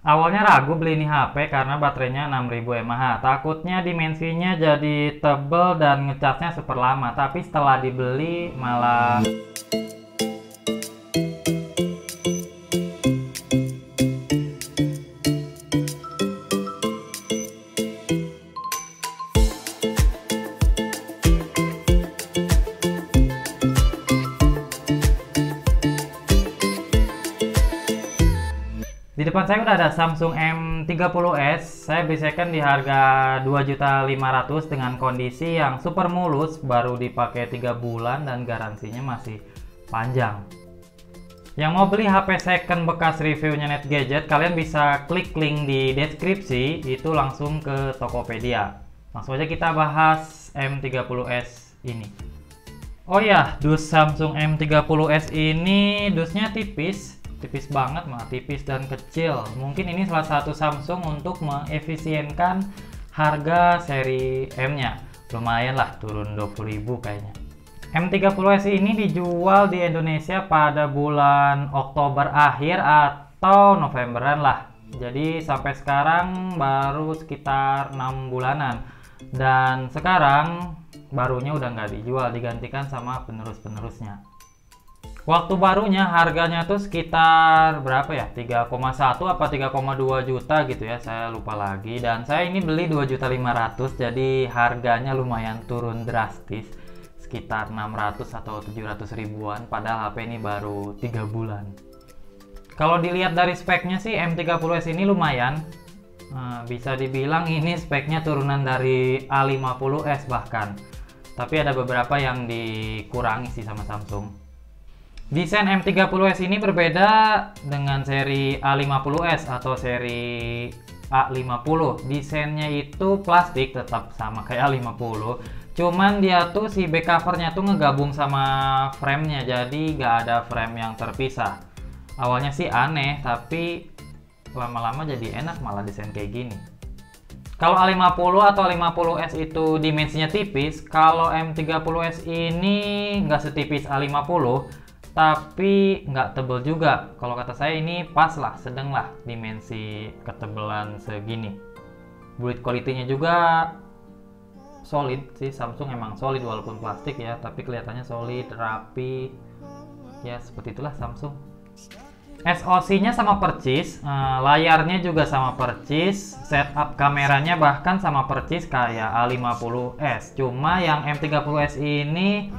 Awalnya ragu beli ini HP karena baterainya 6000 mAh. Takutnya dimensinya jadi tebel dan ngecasnya super lama. Tapi setelah dibeli malah di depan saya udah ada Samsung M30s. Saya beli second di harga 2.500.000 dengan kondisi yang super mulus, baru dipakai 3 bulan dan garansinya masih panjang. Yang mau beli HP second bekas reviewnya Net Gadget, kalian bisa klik link di deskripsi, itu langsung ke Tokopedia. Langsung aja kita bahas M30s ini. Oh ya, dus Samsung M30s ini dusnya tipis banget, mah tipis dan kecil. Mungkin ini salah satu Samsung untuk mengefisienkan harga seri M-nya. Lumayan lah, turun 20.000 kayaknya. M30s ini dijual di Indonesia pada bulan Oktober akhir atau Novemberan lah. Jadi sampai sekarang baru sekitar 6 bulanan. Dan sekarang barunya udah nggak dijual, digantikan sama penerus-penerusnya. Waktu barunya harganya tuh sekitar berapa ya? 3,1 apa 3,2 juta gitu ya, saya lupa lagi. Dan saya ini beli 2.500.000, jadi harganya lumayan turun drastis, sekitar 600 atau 700 ribuan, padahal HP ini baru 3 bulan. Kalau dilihat dari speknya sih M30s ini lumayan. Bisa dibilang ini speknya turunan dari A50s bahkan. Tapi ada beberapa yang dikurangi sih sama Samsung. Desain M30s ini berbeda dengan seri A50s atau seri A50. Desainnya itu plastik, tetap sama kayak A50. Cuman dia tuh si back covernya tuh ngegabung sama framenya, jadi nggak ada frame yang terpisah. Awalnya sih aneh, tapi lama-lama jadi enak malah desain kayak gini. Kalau A50 atau A50s itu dimensinya tipis, kalau M30s ini nggak setipis A50, tapi nggak tebel juga. Kalau kata saya ini pas lah, sedang lah dimensi ketebelan segini. Build quality-nya juga solid sih, Samsung emang solid walaupun plastik ya, tapi kelihatannya solid, rapi. Ya seperti itulah Samsung. SoC-nya sama percis, layarnya juga sama percis, setup kameranya bahkan sama percis kayak A50s. Cuma yang M30s ini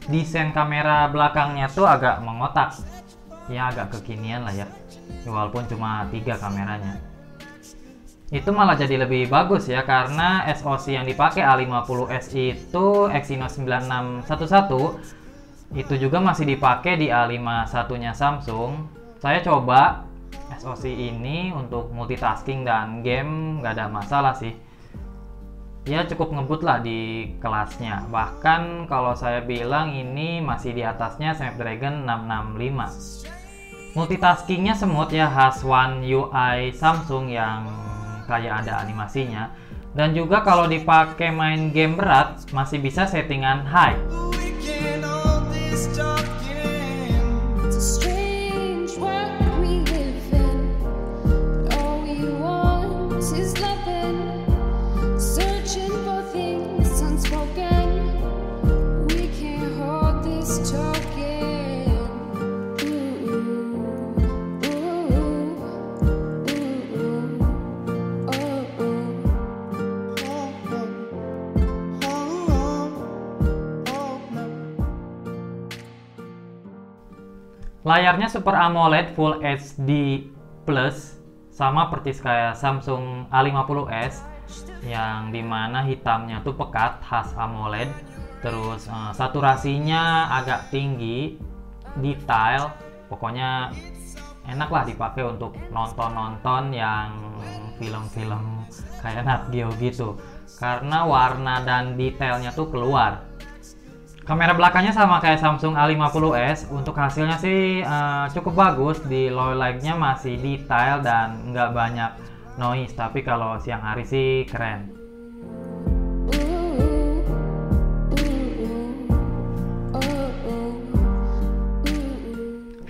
desain kamera belakangnya tuh agak mengotak, ya agak kekinian lah ya, walaupun cuma 3 kameranya. Itu malah jadi lebih bagus ya, karena SoC yang dipakai A50s itu Exynos 9611, itu juga masih dipakai di A51 nya Samsung. Saya coba SoC ini untuk multitasking dan game nggak ada masalah sih. Ya cukup ngebut lah di kelasnya. Bahkan kalau saya bilang ini masih di atasnya Snapdragon 665. Multitaskingnya semut ya, khas One UI Samsung yang kayak ada animasinya. Dan juga kalau dipakai main game berat masih bisa settingan high. Layarnya Super AMOLED Full HD Plus, sama persis kayak Samsung A50s, yang dimana hitamnya tuh pekat khas AMOLED. Terus saturasinya agak tinggi, detail, pokoknya enak lah dipakai untuk nonton-nonton yang film-film kayak Nat Geo gitu, karena warna dan detailnya tuh keluar. Kamera belakangnya sama kayak Samsung A50s. Untuk hasilnya sih cukup bagus. Di low light-nya masih detail dan nggak banyak noise. Tapi kalau siang hari sih keren.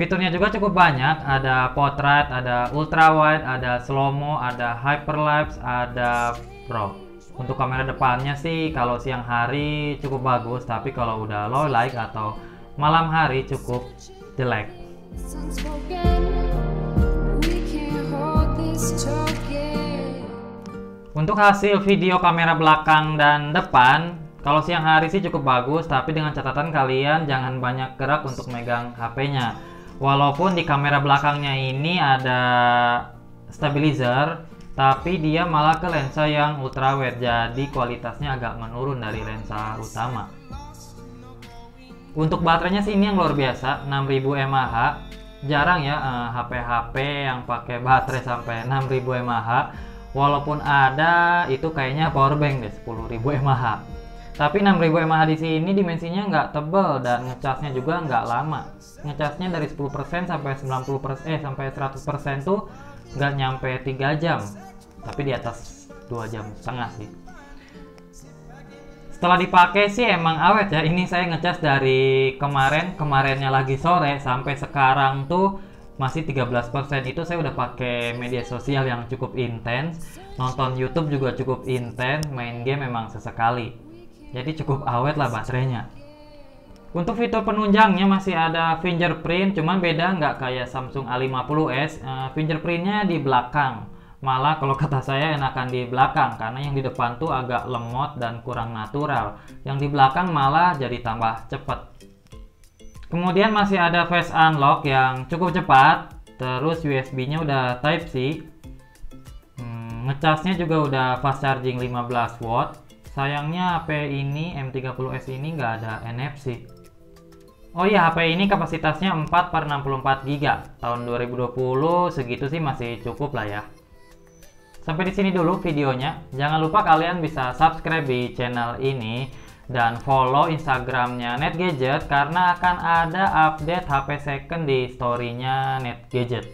Fiturnya juga cukup banyak, ada portrait, ada ultra wide, ada slow mo, ada hyperlapse, ada pro. Untuk kamera depannya sih kalau siang hari cukup bagus, tapi kalau udah low light atau malam hari cukup jelek. Untuk hasil video kamera belakang dan depan, kalau siang hari sih cukup bagus, tapi dengan catatan kalian jangan banyak gerak untuk megang HP-nya. Walaupun di kamera belakangnya ini ada stabilizer, tapi dia malah ke lensa yang ultrawide, jadi kualitasnya agak menurun dari lensa utama. Untuk baterainya sih ini yang luar biasa, 6000 mAh. Jarang ya HP-HP yang pakai baterai sampai 6000 mAh. Walaupun ada, itu kayaknya powerbank deh 10.000 mAh. Tapi 6000 mAh di sini dimensinya nggak tebal dan ngecasnya juga nggak lama. Ngecasnya dari 10% sampai 90% sampai 100% tuh nggak nyampe 3 jam. Tapi di atas 2 jam setengah sih. Setelah dipakai sih emang awet ya. Ini saya ngecas dari kemarinnya lagi sore sampai sekarang tuh masih 13%. Itu saya udah pakai media sosial yang cukup intens, nonton YouTube juga cukup intens, main game memang sesekali. Jadi cukup awet lah baterainya. Untuk fitur penunjangnya masih ada fingerprint, cuman beda nggak kayak Samsung A50s. Fingerprintnya di belakang. Malah kalau kata saya enakan di belakang, karena yang di depan tuh agak lemot dan kurang natural. Yang di belakang malah jadi tambah cepet. Kemudian masih ada face unlock yang cukup cepat. Terus USB-nya udah Type-C. Ngecasnya juga udah fast charging 15 watt. Sayangnya HP ini M30s ini nggak ada NFC. Oh iya, HP ini kapasitasnya 4/64 GB. Tahun 2020 segitu sih masih cukup lah ya. Sampai di sini dulu videonya. Jangan lupa kalian bisa subscribe di channel ini dan follow Instagramnya NetGadget karena akan ada update HP second di story-nya NetGadget.